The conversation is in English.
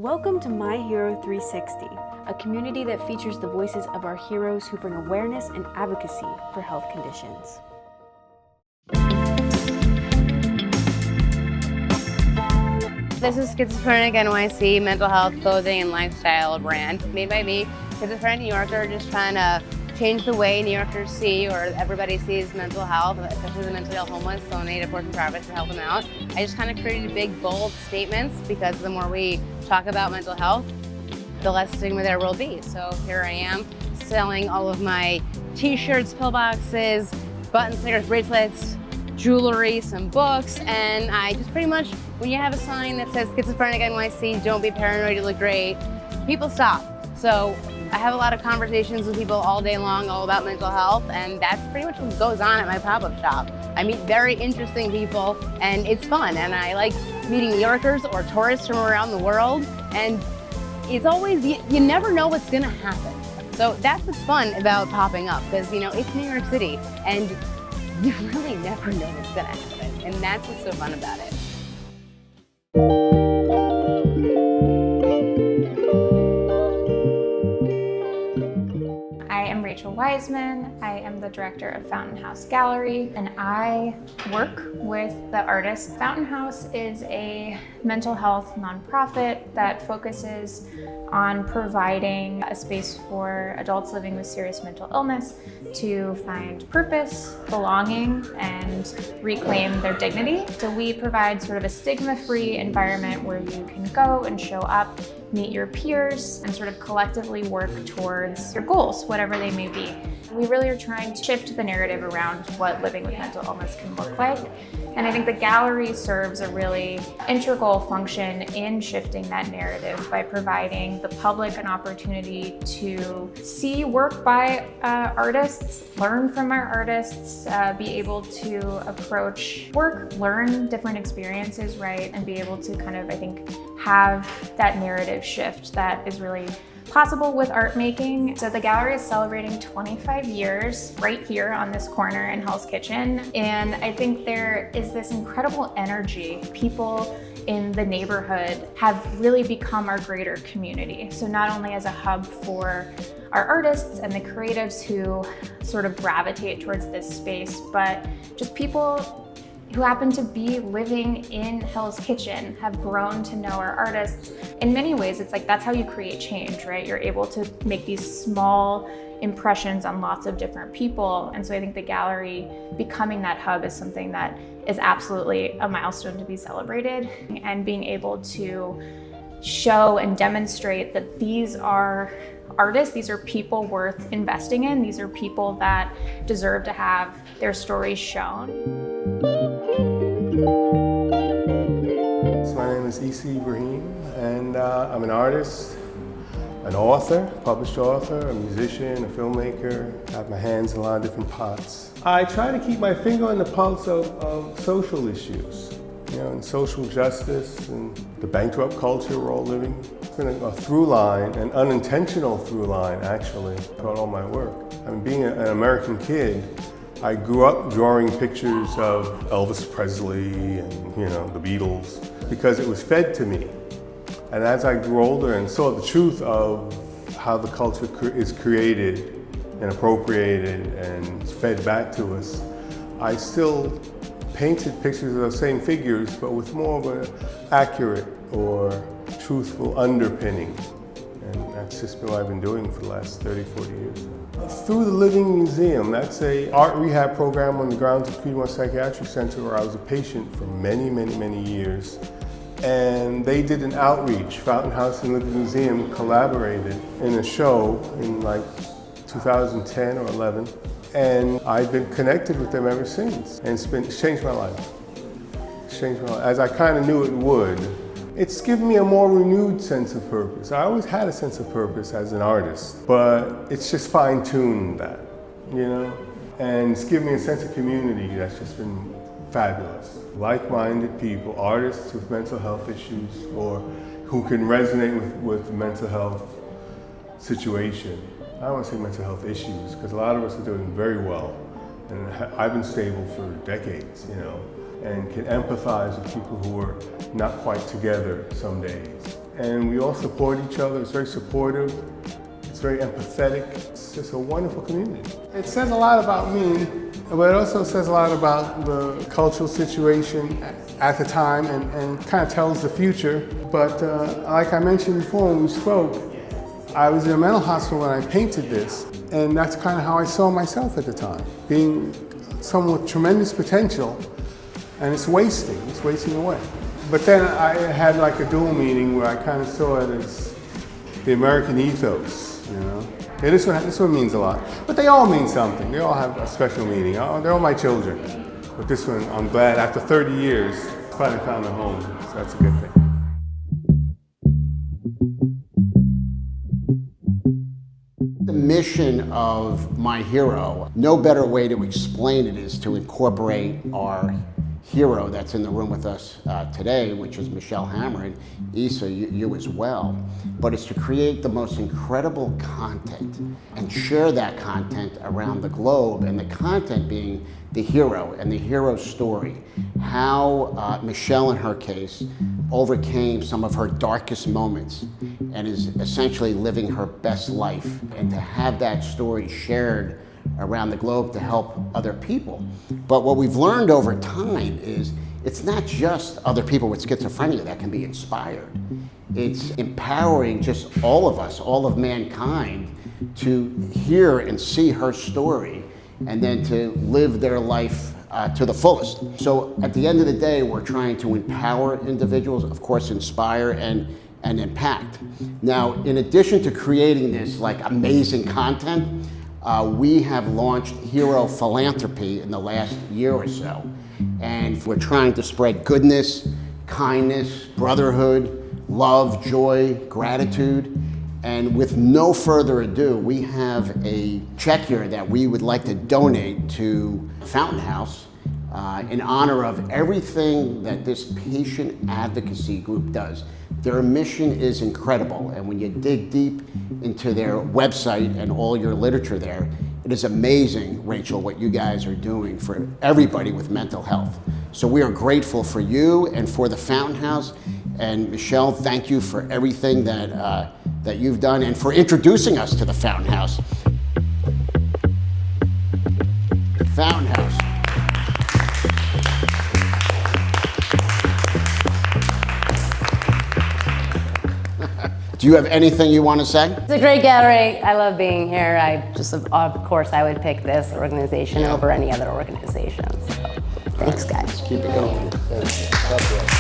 Welcome to My Hero 360, a community that features the voices of our heroes who bring awareness and advocacy for health conditions. This is Schizophrenic NYC mental health clothing and lifestyle brand made by me, schizophrenic New Yorker, just trying to change the way New Yorkers see or everybody sees mental health, especially the mentally ill homeless, donate a portion of profits to help them out. I just kind of created big, bold statements because the more we talk about mental health, the less stigma there will be. So here I am selling all of my t-shirts, pillboxes, button stickers, bracelets, jewelry, some books, and I just pretty much, when you have a sign that says Schizophrenic NYC, don't be paranoid, you look great, people stop. So I have a lot of conversations with people all day long all about mental health, and that's pretty much what goes on at my pop-up shop. I meet very interesting people, and it's fun, and I like meeting New Yorkers or tourists from around the world, and it's always, you never know what's gonna happen. So that's what's fun about popping up, because it's New York City, and you really never know what's gonna happen, and that's what's so fun about it. I am Rachel Wiseman. I am the director of Fountain House Gallery, and I work with the artists. Fountain House is a mental health nonprofit that focuses on providing a space for adults living with serious mental illness to find purpose, belonging, and reclaim their dignity. So we provide sort of a stigma-free environment where you can go and show up, meet your peers, and sort of collectively work towards your goals, whatever they may be. We really are trying to shift the narrative around what living with mental illness can look like. And I think the gallery serves a really integral function in shifting that narrative by providing the public an opportunity to see work by artists, learn from our artists, be able to approach work, learn different experiences, right? And be able to kind of, I think, have that narrative shift that is really possible with art making. So the gallery is celebrating 25 years right here on this corner in Hell's Kitchen. And I think there is this incredible energy. People in the neighborhood have really become our greater community. So not only as a hub for our artists and the creatives who sort of gravitate towards this space, but just people who happen to be living in Hell's Kitchen have grown to know our artists. In many ways, it's like that's how you create change, right? You're able to make these small impressions on lots of different people. And so I think the gallery becoming that hub is something that is absolutely a milestone to be celebrated. And being able to show and demonstrate that these are artists, these are people worth investing in, these are people that deserve to have their stories shown. So my name is Issa Ibrahim, and I'm an artist, an author, published author, a musician, a filmmaker. I have my hands in a lot of different pots. I try to keep my finger on the pulse of social issues, and social justice and the bankrupt culture we're all living. It's been a through line, an unintentional through line actually, throughout all my work. I mean, being an American kid, I grew up drawing pictures of Elvis Presley and the Beatles because it was fed to me. And as I grew older and saw the truth of how the culture is created and appropriated and fed back to us, I still painted pictures of those same figures, but with more of an accurate or truthful underpinning. And that's just what I've been doing for the last 30, 40 years. Through the Living Museum, that's an art rehab program on the grounds of Creedmoor Psychiatric Center where I was a patient for many, many, many years. And they did an outreach. Fountain House and Living Museum collaborated in a show in like 2010 or 11. And I've been connected with them ever since. And it's changed my life. It's changed my life, as I kind of knew it would. It's given me a more renewed sense of purpose. I always had a sense of purpose as an artist, but it's just fine-tuned that, And it's given me a sense of community that's just been fabulous. Like-minded people, artists with mental health issues, or who can resonate with the mental health situation. I don't want to say mental health issues, because a lot of us are doing very well. And I've been stable for decades, and can empathize with people who are not quite together some days. and we all support each other. It's very supportive. It's very empathetic. It's just a wonderful community. It says a lot about me, but it also says a lot about the cultural situation at the time and kind of tells the future. But like I mentioned before when we spoke, I was in a mental hospital when I painted this, and that's kind of how I saw myself at the time, being someone with tremendous potential, and it's wasting away. But then I had like a dual meaning where I kind of saw it as the American ethos, you know. Yeah, this one means a lot, but they all mean something. They all have a special meaning. They're all my children. But this one, I'm glad after 30 years, I finally found a home, so that's a good thing. The mission of My Hero, no better way to explain it is to incorporate our hero that's in the room with us today, which is Michelle Hammer, and Issa, you as well. But it's to create the most incredible content and share that content around the globe, and the content being the hero and the hero story. How Michelle, in her case, overcame some of her darkest moments and is essentially living her best life. And to have that story shared around the globe to help other people. But what we've learned over time is it's not just other people with schizophrenia that can be inspired. It's empowering just all of us, all of mankind, to hear and see her story and then to live their life to the fullest. So at the end of the day, we're trying to empower individuals, of course, inspire and impact. Now, in addition to creating this like amazing content, we have launched Hero Philanthropy in the last year or so. And we're trying to spread goodness, kindness, brotherhood, love, joy, gratitude. And with no further ado, we have a check here that we would like to donate to Fountain House in honor of everything that this patient advocacy group does. Their mission is incredible, and when you dig deep into their website and all your literature there, it is amazing, Rachel, what you guys are doing for everybody with mental health. So we are grateful for you and for the Fountain House. And Michelle, thank you for everything that you've done and for introducing us to the Fountain House. Fountain House. Do you have anything you want to say? It's a great gathering. I love being here. Of course, I would pick this organization over any other organization. So, thanks, guys. Keep it going.